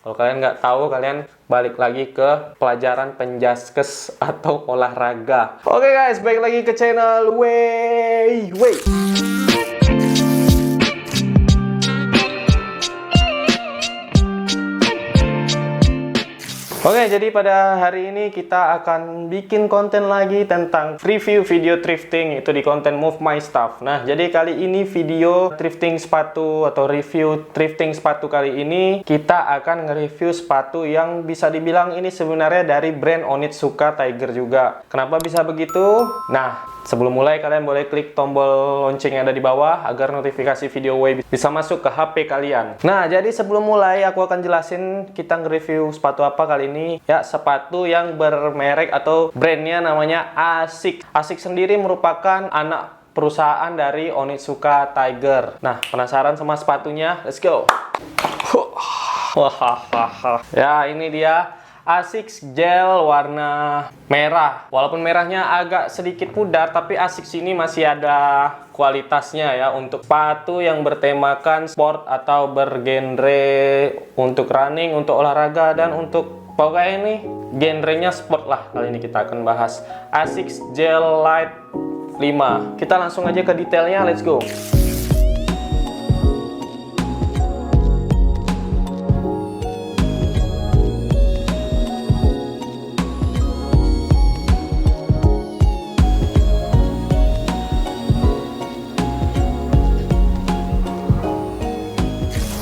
Kalau kalian nggak tahu, kalian balik lagi ke pelajaran penjaskes atau olahraga. Oke guys, balik lagi ke channel Wey. Oke, jadi pada hari ini kita akan bikin konten lagi tentang review video thrifting, itu di konten Move My Stuff. Nah, jadi kali ini video thrifting sepatu atau review thrifting sepatu kali ini kita akan nge-review sepatu yang bisa dibilang ini sebenarnya dari brand Onitsuka Tiger juga. Kenapa bisa begitu? Nah, sebelum mulai kalian boleh klik tombol lonceng yang ada di bawah agar notifikasi video Wey bisa masuk ke HP kalian. Nah, jadi sebelum mulai aku akan jelasin kita nge-review sepatu apa kali ini. Ya, sepatu yang bermerek atau brandnya namanya ASICS. ASICS sendiri merupakan anak perusahaan dari Onitsuka Tiger. Nah, penasaran sama sepatunya? Let's go! Ya, ini dia ASICS gel warna merah. Walaupun merahnya agak sedikit pudar, tapi ASICS ini masih ada kualitasnya ya untuk sepatu yang bertemakan sport atau bergenre untuk running, untuk olahraga, dan untuk pokoknya ini genrenya sport lah. Kali ini kita akan bahas ASICS Gel Light 5. Kita langsung aja ke detailnya, let's go.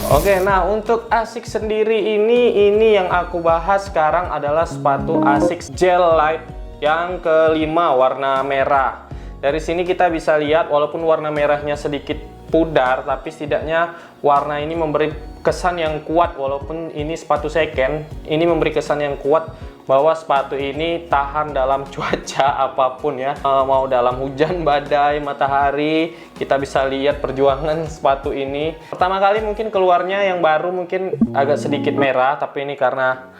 Oke, nah untuk ASICS sendiri ini yang aku bahas sekarang adalah sepatu ASICS Gel Light yang kelima warna merah. Dari sini kita bisa lihat walaupun warna merahnya sedikit pudar, tapi setidaknya warna ini memberi kesan yang kuat. Walaupun ini sepatu second, ini memberi kesan yang kuat bahwa sepatu ini tahan dalam cuaca apapun ya, mau dalam hujan, badai, matahari, kita bisa lihat perjuangan sepatu ini. Pertama kali mungkin keluarnya yang baru mungkin agak sedikit merah, tapi ini karena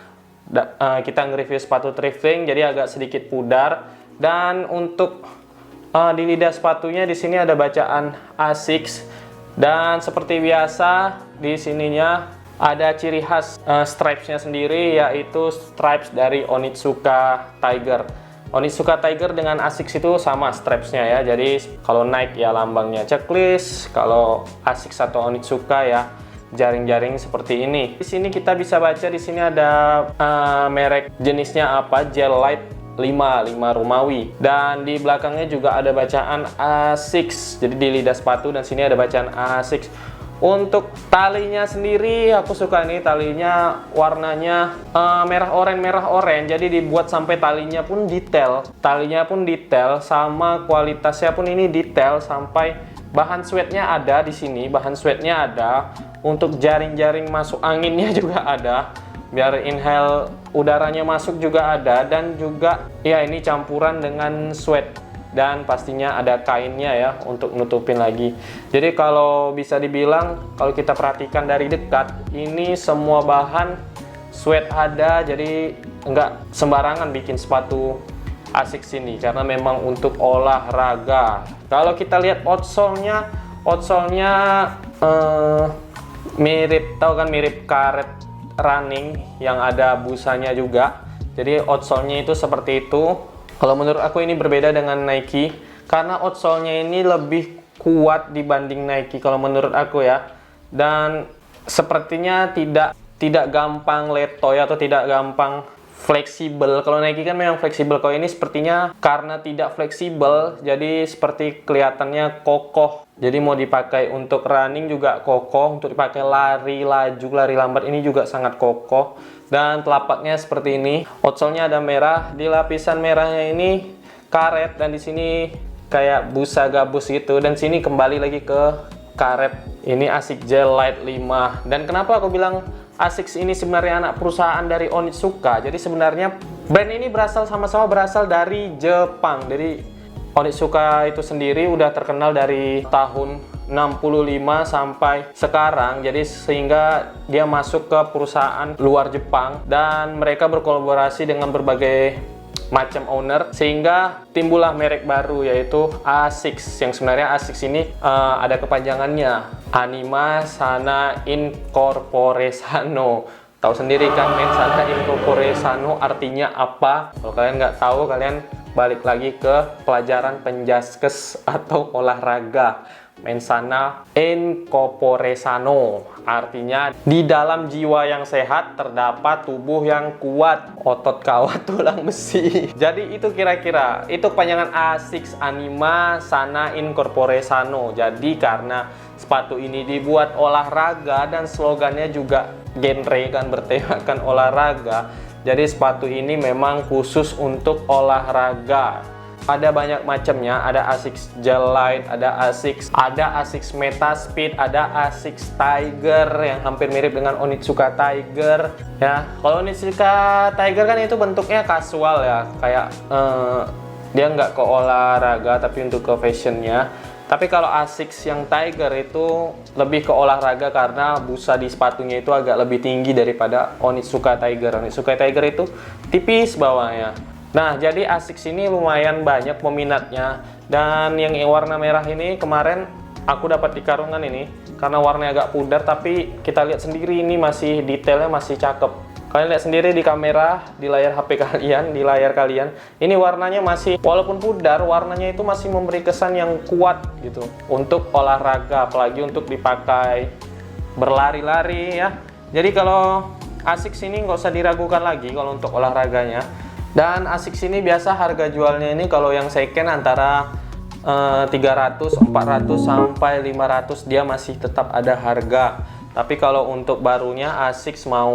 kita nge-review sepatu thrifting jadi agak sedikit pudar. Dan untuk di lidah sepatunya di sini ada bacaan ASICS, dan seperti biasa di sininya ada ciri khas stripes-nya sendiri, yaitu stripes dari Onitsuka Tiger. Onitsuka Tiger dengan ASICS itu sama stripes-nya ya. Jadi kalau Nike ya lambangnya checklist, kalau ASICS atau Onitsuka ya jaring-jaring seperti ini. Di sini kita bisa baca, di sini ada merek jenisnya apa, Gel Light 5 Romawi, dan di belakangnya juga ada bacaan ASICS. Jadi di lidah sepatu dan sini ada bacaan ASICS. Untuk talinya sendiri aku suka nih, talinya warnanya merah oranye, jadi dibuat sampai talinya pun detail, sama kualitasnya pun ini detail, sampai bahan sweatnya ada di sini, untuk jaring-jaring masuk anginnya juga ada, biar inhale udaranya masuk juga ada, dan juga ya ini campuran dengan sweat. Dan pastinya ada kainnya ya untuk nutupin lagi. Jadi kalau bisa dibilang, kalau kita perhatikan dari dekat, ini semua bahan sweat ada, jadi nggak sembarangan bikin sepatu ASICS ini, karena memang untuk olahraga. Kalau kita lihat outsole-nya mirip, tahu kan, mirip karet running yang ada busanya juga. Jadi outsole-nya itu seperti itu. Kalau menurut aku ini berbeda dengan Nike, karena outsole-nya ini lebih kuat dibanding Nike kalau menurut aku ya. Dan sepertinya tidak gampang letoy atau tidak gampang fleksibel. Kalau Nike kan memang fleksibel, kalau ini sepertinya karena tidak fleksibel, jadi seperti kelihatannya kokoh. Jadi mau dipakai untuk running juga kokoh, untuk dipakai lari laju, lari lambat ini juga sangat kokoh. Dan telapaknya seperti ini. Outsole-nya ada merah, di lapisan merahnya ini karet, dan di sini kayak busa gabus gitu, dan sini kembali lagi ke karet. Ini ASICS Gel Light 5. Dan kenapa aku bilang ASICS ini sebenarnya anak perusahaan dari Onitsuka? Jadi sebenarnya brand ini sama-sama berasal dari Jepang. Jadi Onitsuka itu sendiri udah terkenal dari tahun 65 sampai sekarang, jadi sehingga dia masuk ke perusahaan luar Jepang, dan mereka berkolaborasi dengan berbagai macam owner, sehingga timbullah merek baru yaitu ASICS, yang sebenarnya ASICS ini ada kepanjangannya Anima Sana Incorporesano. Tahu sendiri kan mensana in corpore sano artinya apa? Kalau kalian nggak tahu, kalian balik lagi ke pelajaran penjaskes atau olahraga. Mensana in corpore sano artinya di dalam jiwa yang sehat terdapat tubuh yang kuat, otot kawat tulang besi. Jadi itu kira-kira itu kepanjangan A6 Anima Sana in corpore sano. Jadi karena sepatu ini dibuat olahraga dan slogannya juga genre kan, bertemakan olahraga, jadi sepatu ini memang khusus untuk olahraga. Ada banyak macamnya, ada ASICS Gel Light, ada ASICS Meta Speed, ada ASICS Tiger yang hampir mirip dengan Onitsuka Tiger ya. Kalau Onitsuka Tiger kan itu bentuknya casual ya, kayak dia nggak ke olahraga tapi untuk ke fashionnya. Tapi kalau ASICS yang Tiger itu lebih ke olahraga karena busa di sepatunya itu agak lebih tinggi daripada Onitsuka Tiger. Onitsuka Tiger itu tipis bawahnya. Nah, jadi ASICS ini lumayan banyak peminatnya. Dan yang warna merah ini kemarin aku dapat di karungan ini. Karena warnanya agak pudar, tapi kita lihat sendiri ini masih detailnya masih cakep. Kalian lihat sendiri di kamera, di layar HP kalian, di layar kalian. Ini warnanya masih, walaupun pudar, warnanya itu masih memberi kesan yang kuat gitu. Untuk olahraga, apalagi untuk dipakai berlari-lari ya. Jadi kalau ASICS ini nggak usah diragukan lagi kalau untuk olahraganya. Dan ASICS ini biasa harga jualnya ini kalau yang second antara 300, 400 sampai 500 dia masih tetap ada harga. Tapi kalau untuk barunya ASICS mau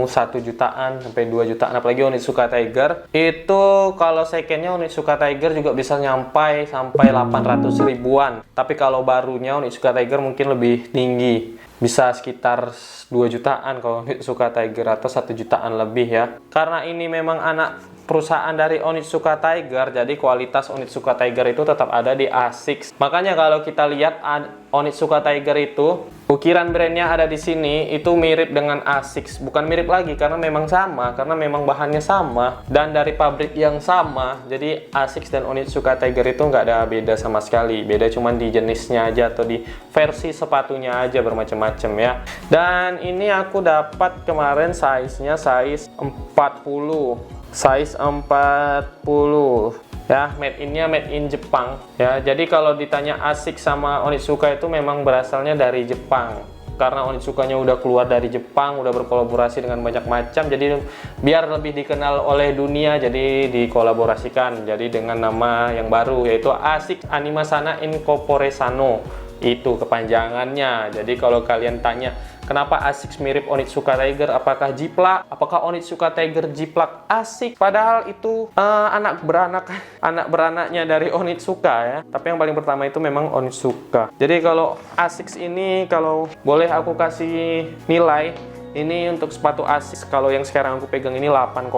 1 jutaan sampai 2 jutaan, apalagi Onitsuka Tiger itu kalau secondnya Onitsuka Tiger juga bisa sampai 800 ribuan. Tapi kalau barunya Onitsuka Tiger mungkin lebih tinggi, bisa sekitar 2 jutaan kalau Onitsuka Tiger atau 1 jutaan lebih ya. Karena ini memang anak perusahaan dari Onitsuka Tiger, jadi kualitas Onitsuka Tiger itu tetap ada di ASICS. Makanya kalau kita lihat Onitsuka Tiger itu ukiran brandnya ada di sini itu mirip dengan ASICS. Bukan mirip lagi karena memang sama, karena memang bahannya sama dan dari pabrik yang sama. Jadi ASICS dan Onitsuka Tiger itu nggak ada beda sama sekali. Beda cuma di jenisnya aja atau di versi sepatunya aja bermacam-macam ya. Dan ini aku dapat kemarin size-nya size 40. Size 40 ya, made in-nya made in Jepang ya. Jadi kalau ditanya ASICS sama Onitsuka itu memang berasalnya dari Jepang. Karena Onitsukanya udah keluar dari Jepang, udah berkolaborasi dengan banyak macam, jadi biar lebih dikenal oleh dunia, jadi dikolaborasikan jadi dengan nama yang baru yaitu ASICS Anima Sana in corpore sano. Itu kepanjangannya. Jadi kalau kalian tanya kenapa ASICS mirip Onitsuka Tiger, apakah jiplak, apakah Onitsuka Tiger jiplak ASICS, padahal itu anak beranaknya dari Onitsuka ya. Tapi yang paling pertama itu memang Onitsuka. Jadi kalau ASICS ini kalau boleh aku kasih nilai, ini untuk sepatu ASICS kalau yang sekarang aku pegang ini 8,5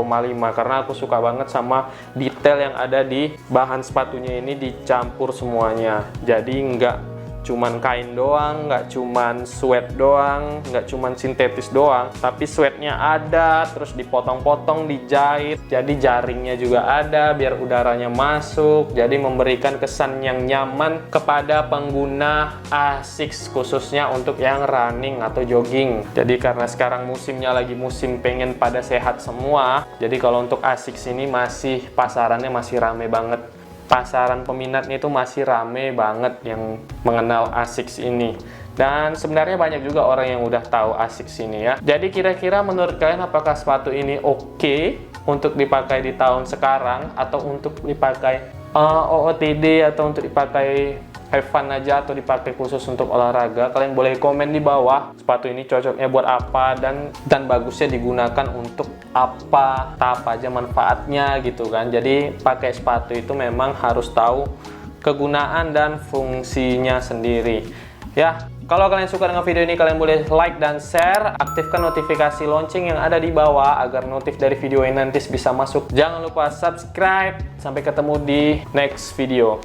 karena aku suka banget sama detail yang ada di bahan sepatunya ini, dicampur semuanya. Jadi nggak cuman kain doang, nggak cuman sweat doang, nggak cuman sintetis doang, tapi sweatnya ada, terus dipotong-potong, dijahit, jadi jaringnya juga ada biar udaranya masuk, jadi memberikan kesan yang nyaman kepada pengguna ASICS khususnya untuk yang running atau jogging. Jadi karena sekarang musimnya lagi musim pengen pada sehat semua, jadi kalau untuk ASICS ini masih pasarannya masih rame banget. Pasaran peminatnya itu masih rame banget yang mengenal ASICS ini. Dan sebenarnya banyak juga orang yang udah tahu ASICS ini ya. Jadi kira-kira menurut kalian apakah sepatu ini oke untuk dipakai di tahun sekarang, atau untuk dipakai OOTD, atau untuk dipakai have fun aja, atau dipakai khusus untuk olahraga? Kalian boleh komen di bawah sepatu ini cocoknya buat apa dan bagusnya digunakan untuk apa aja manfaatnya gitu kan. Jadi pakai sepatu itu memang harus tahu kegunaan dan fungsinya sendiri ya. Kalau kalian suka dengan video ini, kalian boleh like dan share, aktifkan notifikasi lonceng yang ada di bawah agar notif dari video ini nanti bisa masuk. Jangan lupa subscribe. Sampai ketemu di next video.